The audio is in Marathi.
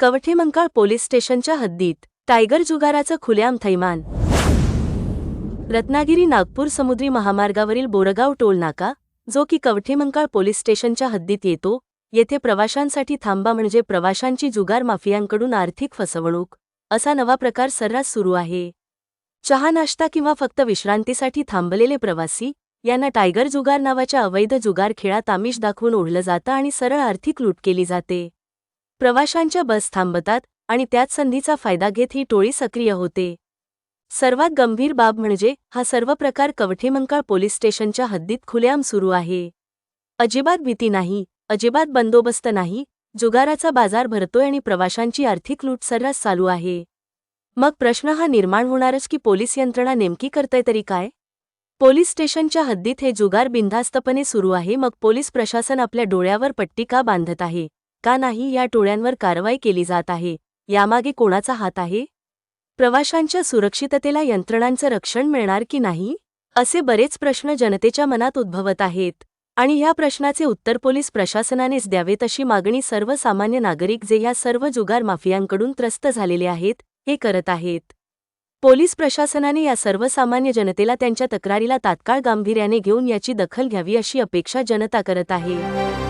कवठेमंकाळ पोलीस स्टेशनच्या हद्दीत टायगर जुगाराचं खुलेआम थैमान। रत्नागिरी नागपूर समुद्री महामार्गावरील बोरगाव टोल नाका, जो की कवठेमंकाळ पोलीस स्टेशनच्या हद्दीत येतो, येथे प्रवाशांसाठी थांबा म्हणजे प्रवाशांची जुगार माफियांकडून आर्थिक फसवणूक असा नवा प्रकार सर्रास सुरू आहे। चहा नाश्ता किंवा फक्त विश्रांतीसाठी थांबलेले प्रवासी यांना टायगर जुगार नावाच्या अवैध जुगार खेळात आमिष दाखवून ओढलं जातं आणि सरळ आर्थिक लूट केली जाते। प्रवाशांच्या बस थांबतात आणि त्याच संधीचा फायदा घेत ही टोळी सक्रिय होते। सर्वात गंभीर बाब म्हणजे हा सर्व प्रकार कवठेमंकाळ पोलीस स्टेशनच्या हद्दीत खुलेआम सुरू आहे। अजिबात भीती नाही, अजिबात बंदोबस्त नाही, जुगाराचा बाजार भरतोय आणि प्रवाशांची आर्थिक लूट सर्रास चालू आहे। मग प्रश्न हा निर्माण होणारच की पोलीस यंत्रणा नेमकी करतंय तरी काय? पोलीस स्टेशनच्या हद्दीत हे जुगार बिनधास्तपणे सुरू आहे, मग पोलीस प्रशासन आपल्या डोळ्यावर पट्टी का बांधत आहे? का नाही या टोळ्यांवर कारवाई केली जात आहे? यामागे कोणाचा हात आहे? प्रवाशांच्या सुरक्षिततेला यंत्रणांचं रक्षण मिळणार की नाही? असे बरेच प्रश्न जनतेच्या मनात उद्भवत आहेत आणि ह्या प्रश्नाचे उत्तर पोलीस प्रशासनानेच द्यावेत अशी मागणी सर्वसामान्य नागरिक जे या सर्व जुगार माफियांकडून त्रस्त झालेले आहेत, हे करत आहेत। पोलीस प्रशासनाने या सर्वसामान्य जनतेला त्यांच्या तक्रारीला तात्काळ गांभीर्याने घेऊन याची दखल घ्यावी अशी अपेक्षा जनता करत आहे।